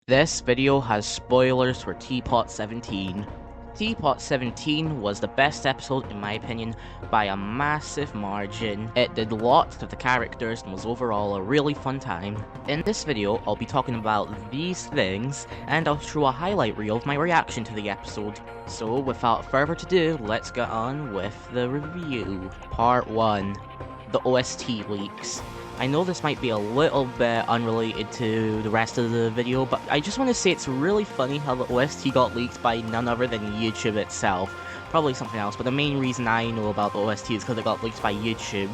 This video has spoilers for TPOT 17. TPOT 17 was the best episode in my opinion by a massive margin. It did lots with the characters and was overall a really fun time. In this video, I'll be talking about these things, and I'll show a highlight reel of my reaction to the episode. So without further ado, let's get on with the review. Part 1. The OST leaks. I know this might be a little bit unrelated to the rest of the video, but I just want to say it's really funny how the OST got leaked by none other than YouTube itself. Probably something else, but the main reason I know about the OST is because it got leaked by YouTube.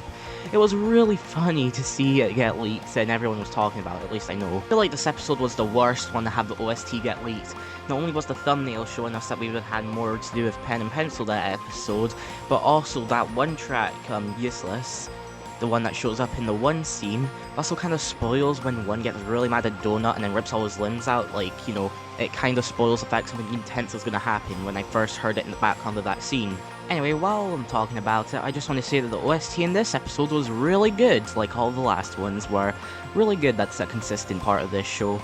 It was really funny to see it get leaked, and everyone was talking about it, at least I know. I feel like this episode was the worst one to have the OST get leaked. Not only was the thumbnail showing us that we would have had more to do with pen and pencil that episode, but also that one track, Useless, the one that shows up in the one scene, also kind of spoils when one gets really mad at Donut and then rips all his limbs out. Like, you know, it kind of spoils the fact something intense is going to happen when I first heard it in the background of that scene. Anyway, while I'm talking about it, I just want to say that the OST in this episode was really good, like all the last ones were. Really good, that's a consistent part of this show.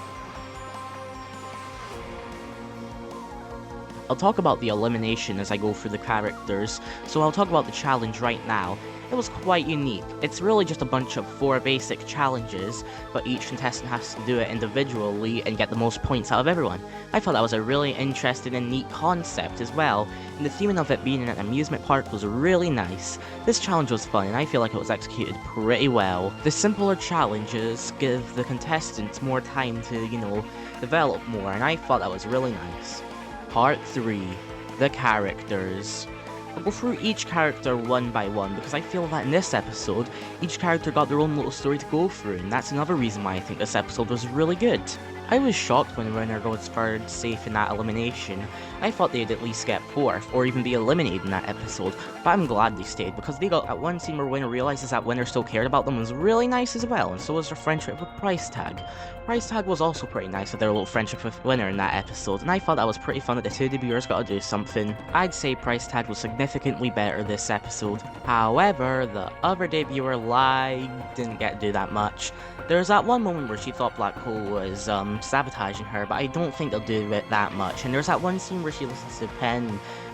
I'll talk about the elimination as I go through the characters, so I'll talk about the challenge right now. It was quite unique. It's really just a bunch of 4 basic challenges, but each contestant has to do it individually and get the most points out of everyone. I thought that was a really interesting and neat concept as well, and the theming of it being in an amusement park was really nice. This challenge was fun and I feel like it was executed pretty well. The simpler challenges give the contestants more time to, you know, develop more, and I thought that was really nice. Part 3. The characters. I'll go through each character one by one because I feel that in this episode, each character got their own little story to go through, and that's another reason why I think this episode was really good. I was shocked when the winner was third safe in that elimination. I thought they'd at least get 4th, or even be eliminated in that episode, but I'm glad they stayed because they got at one scene where winner realizes that winner still cared about them was really nice as well, and so was their friendship with Price Tag. Price Tag was also pretty nice with their little friendship with winner in that episode, and I thought that was pretty fun that the 2 debutters got to do something. I'd say Price Tag was significantly better this episode. However, the other debuter didn't get to do that much. There's that one moment where she thought Black Hole was sabotaging her, but I don't think they'll do it that much. And there's that one scene where she listens to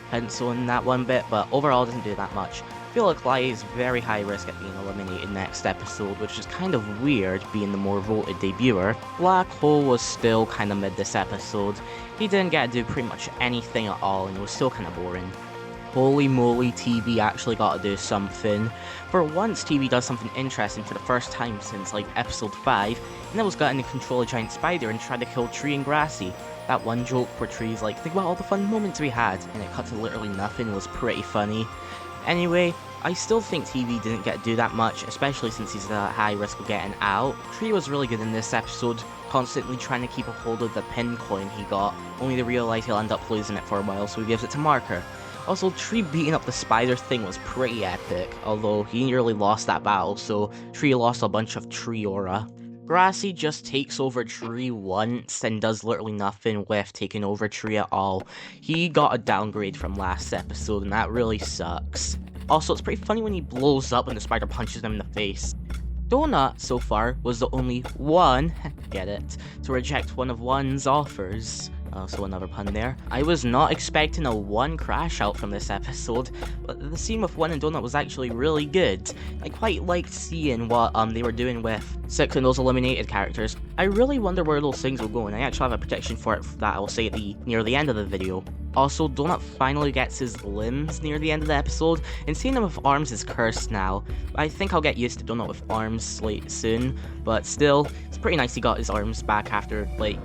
Pencil in that one bit, but overall doesn't do that much. I feel like Lai is very high risk at being eliminated next episode, which is kind of weird being the more voted debuter. Black Hole was still kind of mid this episode. He didn't get to do pretty much anything at all and it was still kind of boring. Holy moly, TV actually got to do something. For once, TV does something interesting for the first time since like episode 5, and that was getting to control a giant spider and try to kill Tree and Grassy. That one joke where Tree's like, think about all the fun moments we had, and it cut to literally nothing was pretty funny. Anyway, I still think TV didn't get to do that much, especially since he's at high risk of getting out. Tree was really good in this episode, constantly trying to keep a hold of the pin coin he got, only to realize he'll end up losing it for a while, so he gives it to Marker. Also, Tree beating up the spider thing was pretty epic, although he nearly lost that battle, so Tree lost a bunch of Tree aura. Grassy just takes over Tree once and does literally nothing with taking over Tree at all. He got a downgrade from last episode and that really sucks. Also, it's pretty funny when he blows up and the spider punches him in the face. Donut, so far, was the only one, get it, to reject one of one's offers. So another pun there. I was not expecting a 1 crash out from this episode, but the scene with 1 and Donut was actually really good. I quite liked seeing what they were doing with 6 and those eliminated characters. I really wonder where those things will go, and I actually have a prediction for it that I will say near the end of the video. Also, Donut finally gets his limbs near the end of the episode, and seeing him with arms is cursed now. I think I'll get used to Donut with arms soon, but still, it's pretty nice he got his arms back after, like,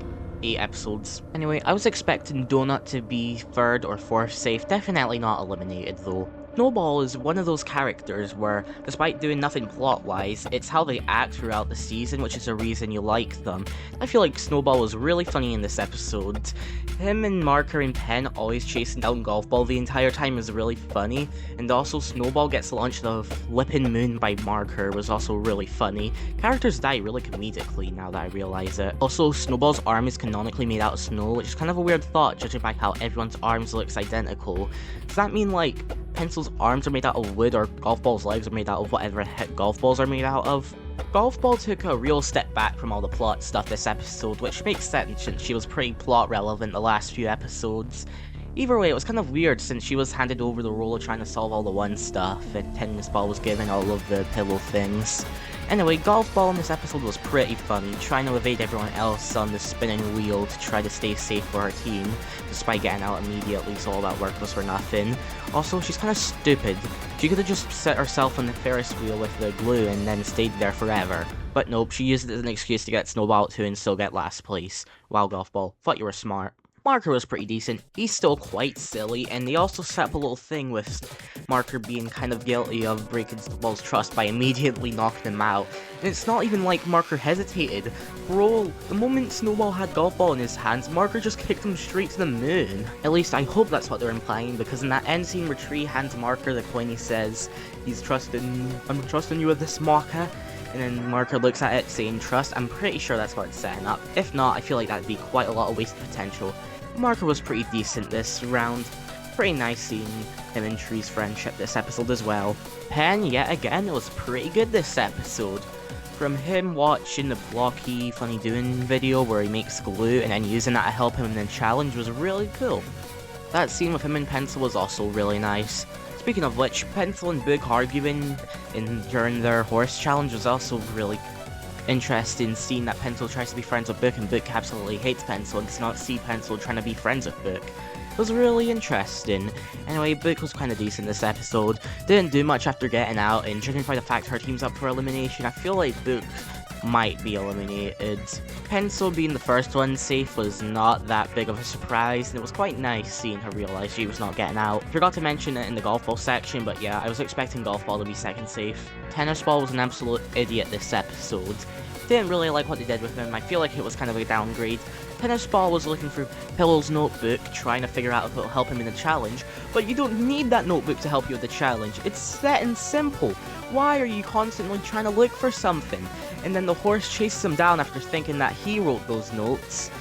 8 episodes. Anyway, I was expecting Donut to be 3rd or 4th safe, definitely not eliminated though. Snowball is one of those characters where, despite doing nothing plot-wise, it's how they act throughout the season which is the reason you like them. I feel like Snowball was really funny in this episode. Him and Marker and Pen always chasing down Golf Ball the entire time is really funny, and also Snowball gets launched the flippin' moon by Marker was also really funny. Characters die really comedically now that I realize it. Also, Snowball's arm is canonically made out of snow, which is kind of a weird thought judging by how everyone's arms looks identical. Does that mean like Pencil's arms are made out of wood or Golf Ball's legs are made out of whatever heck Golf Balls are made out of? Golf Ball took a real step back from all the plot stuff this episode, which makes sense since she was pretty plot relevant the last few episodes. Either way, it was kind of weird since she was handed over the role of trying to solve all the one stuff, and Tennis Ball was given all of the pillow things. Anyway, Golf Ball in this episode was pretty funny, trying to evade everyone else on the spinning wheel to try to stay safe for her team, despite getting out immediately, so all that work was for nothing. Also, she's kind of stupid. She could have just set herself on the Ferris wheel with the glue and then stayed there forever. But nope, she used it as an excuse to get Snowball to and still get last place. Wow, Golf Ball, thought you were smart. Marker was pretty decent. He's still quite silly, and they also set up a little thing with Marker being kind of guilty of breaking Snowball's trust by immediately knocking him out. And it's not even like Marker hesitated. Bro, the moment Snowball had Golf Ball in his hands, Marker just kicked him straight to the moon. At least I hope that's what they're implying, because in that end scene where Tree hands Marker the coin, he says, I'm trusting you with this, Marker. And then Marker looks at it saying trust. I'm pretty sure that's what it's setting up. If not, I feel like that'd be quite a lot of wasted potential. Marker was pretty decent this round. Pretty nice seeing him and Tree's friendship this episode as well. Pen, yet again, it was pretty good this episode. From him watching the blocky funny doing video where he makes glue and then using that to help him in the challenge was really cool. That scene with him and Pencil was also really nice. Speaking of which, Pencil and Book arguing during their horse challenge was also really interesting, seeing that Pencil tries to be friends with Book and Book absolutely hates Pencil and does not see Pencil trying to be friends with Book. It was really interesting. Anyway, Book was kind of decent this episode. Didn't do much after getting out, and judging by the fact her team's up for elimination, I feel like Book might be eliminated. Pencil being the first one safe was not that big of a surprise, and it was quite nice seeing her realize she was not getting out. Forgot to mention it in the Golf Ball section, but yeah, I was expecting Golf Ball to be second safe. Tennis Ball was an absolute idiot this episode. Didn't really like what they did with him. I feel like it was kind of a downgrade. Tennis Ball was looking through Pillow's notebook, trying to figure out if it'll help him in the challenge, but you don't need that notebook to help you with the challenge. It's set and simple. Why are you constantly trying to look for something? And then the horse chases him down after thinking that he wrote those notes.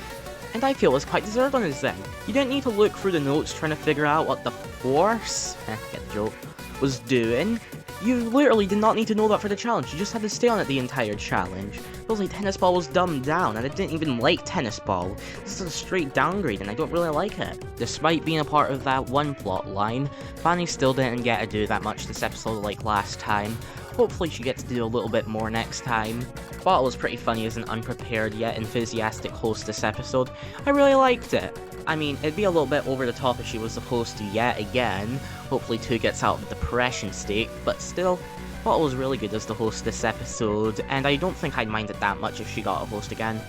And I feel it was quite deserved on his end. You didn't need to look through the notes trying to figure out what the horse, get the joke, was doing. You literally did not need to know that for the challenge, you just had to stay on it the entire challenge. It was like Tennis Ball was dumbed down, and I didn't even like Tennis Ball. This is a straight downgrade, and I don't really like it. Despite being a part of that one plot line, Fanny still didn't get to do that much this episode like last time. Hopefully she gets to do a little bit more next time. Bottle was pretty funny as an unprepared yet enthusiastic host this episode. I really liked it. I mean, it'd be a little bit over the top if she was supposed to yet again. Hopefully 2 gets out of the depression state, but still, Bottle was really good as the host this episode, and I don't think I'd mind it that much if she got a host again.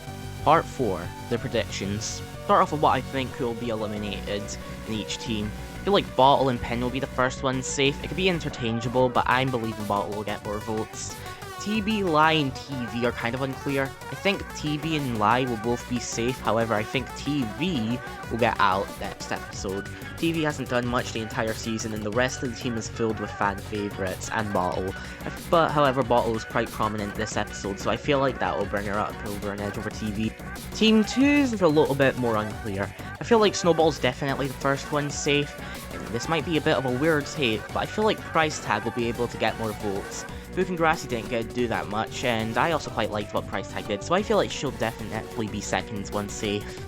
Part 4, the predictions. Start off with what I think will be eliminated in each team. I feel like Bottle and Pen will be the first ones safe. It could be interchangeable, but I'm believing Bottle will get more votes. TB, Lai, and TV are kind of unclear. I think TB and Lai will both be safe, however I think TV will get out next episode. TV hasn't done much the entire season and the rest of the team is filled with fan favourites and Bottle. But however, Bottle is quite prominent this episode, so I feel like that will bring her up over an edge over TV. Team 2 is a little bit more unclear. I feel like Snowball's definitely the first one safe, and this might be a bit of a weird take, but I feel like Price Tag will be able to get more votes. Book and Grassy didn't get to do that much, and I also quite liked what Price Tag did, so I feel like she'll definitely be second once safe.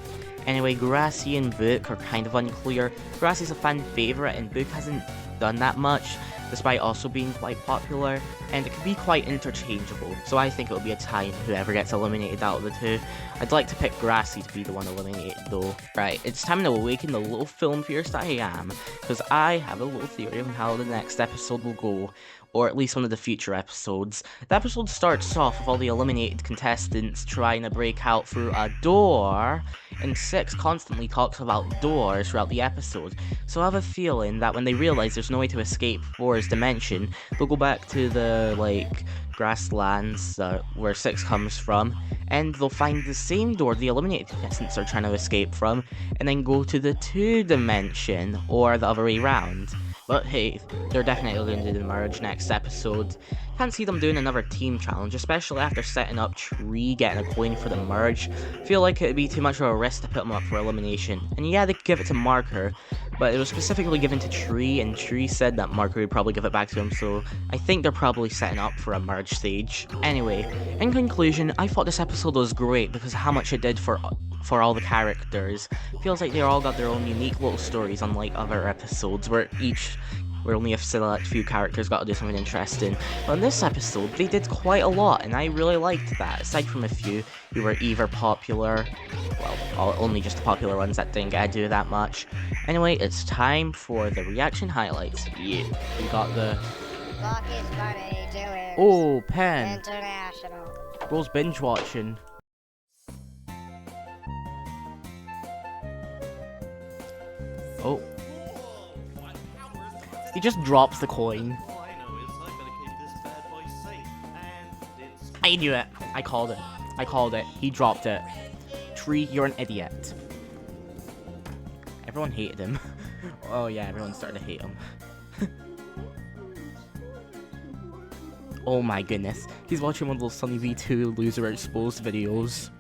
Anyway, Grassy and Book are kind of unclear. Grassy's a fan favourite, and Book hasn't done that much, despite also being quite popular, and it can be quite interchangeable, so I think it'll be a tie in whoever gets eliminated out of the 2. I'd like to pick Grassy to be the one eliminated though. Right, it's time to awaken the little film fierce that I am, because I have a little theory on how the next episode will go, or at least one of the future episodes. The episode starts off with all the eliminated contestants trying to break out through a door, and 6 constantly talks about doors throughout the episode, so I have a feeling that when they realize there's no way to escape 4's dimension, they'll go back to the, grasslands where 6 comes from, and they'll find the same door the eliminated contestants are trying to escape from, and then go to the 2 dimension, or the other way around. But hey, they're definitely going to do the merge next episode. Can't see them doing another team challenge, especially after setting up Tree getting a coin for the merge. Feel like it'd be too much of a risk to put them up for elimination. And yeah, they could give it to Marker, but it was specifically given to Tree, and Tree said that Marco would probably give it back to him, so I think they're probably setting up for a merge stage. Anyway, in conclusion, I thought this episode was great because of how much it did for all the characters. Feels like they all got their own unique little stories, unlike other episodes where only a select few characters got to do something interesting. But in this episode, they did quite a lot, and I really liked that, aside from a few who were either popular, well, only just the popular ones that didn't get to do that much. Anyway, it's time for the reaction highlights. Yeah, we got the... Oh, pen! International. Bro's binge watching. Oh. He just drops the coin. I knew it. I called it. I called it. He dropped it. Tree, you're an idiot. Everyone hated him. Oh yeah, everyone started to hate him. Oh my goodness. He's watching one of those Sunny V2 loser exposed videos.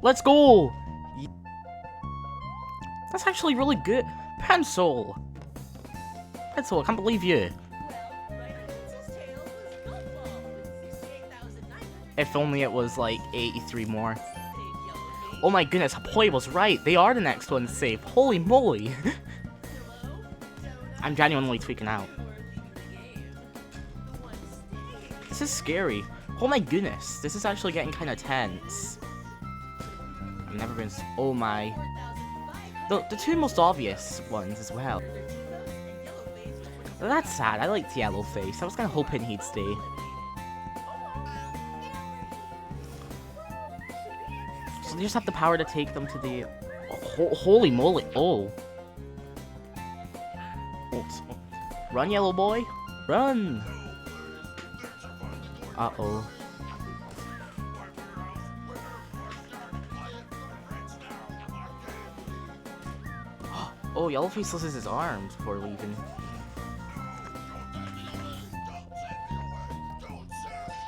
Let's go! That's actually really good. Pencil! Pencil, I can't believe you. If only it was like 83 more. Oh my goodness, Hapoy was right. They are the next one safe. Holy moly. I'm genuinely tweaking out. This is scary. Oh my goodness. This is actually getting kind of tense. I've never been... Oh my... The two most obvious ones as well. That's sad. I liked Yellowface. I was kind of hoping he'd stay. So they just have the power to take them to the... holy moly. Oh. Run, yellow boy. Run. Uh-oh. Oh, Yellowface loses his arms before leaving.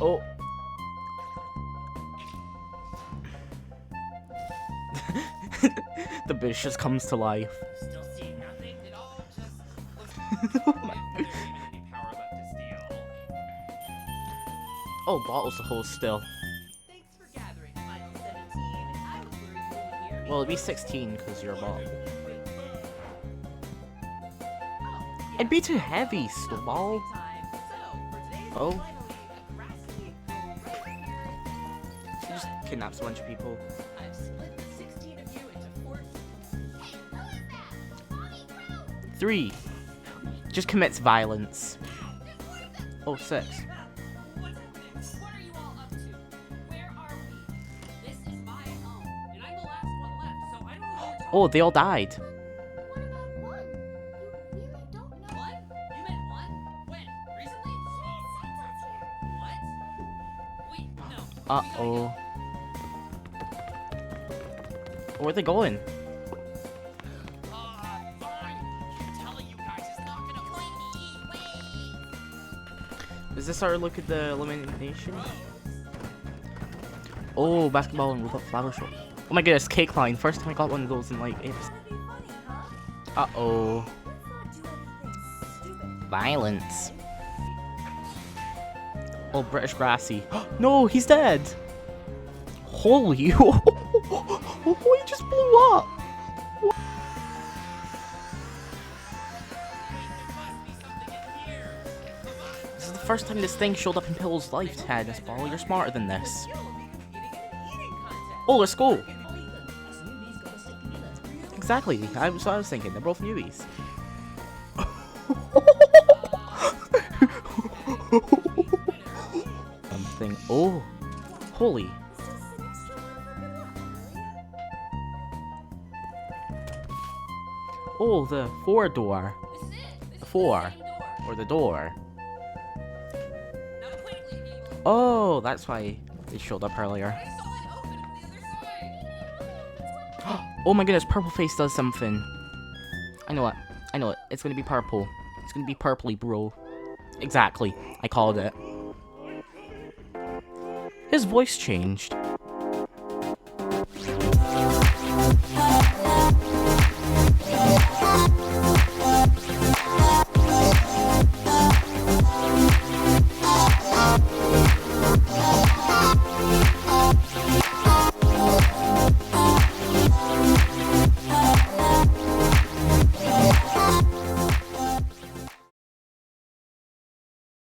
Oh. The bush just comes to life. Still seeing nothing at all? Oh, bottles to hold still. Thanks for gathering, Final 17. I was worried you wouldn't hear me. Well, it'd be 16 because you're a bottle. It'd be too heavy, Snowball. Oh. She just kidnaps a bunch of people. I've split the 16 of you into 4. 3. Just commits violence. Oh, 6. What's happening? What are you all up to? Where are we? This is my home, and I'm the last one left, so I don't know what you're talking Oh, they all died. One? You meant one? When? Recently? What? Wait, no. Uh-oh. Where are they going? Fine. Telling you guys is not gonna find me. Wait. Is this our look at the elimination? Oh, basketball and rooftop flower show. Oh my goodness, cake line. First time I got one of those in like ages. Uh-oh. Violence. Oh, British Grassy. No, he's dead. Holy. Oh, he just blew up. This is the first time this thing showed up in Pillow's life, Tennis Ball. You're smarter than this. Oh, let's go. Exactly. That's what I was thinking. They're both newbies. Something. Oh, holy. Oh, the 4 door. The 4. Or the door. Oh, that's why they showed up earlier. Oh my goodness, Purple Face does something. I know it. I know it. It's gonna be purple. It's gonna be purpley, bro. Exactly. I called it. his voice changed.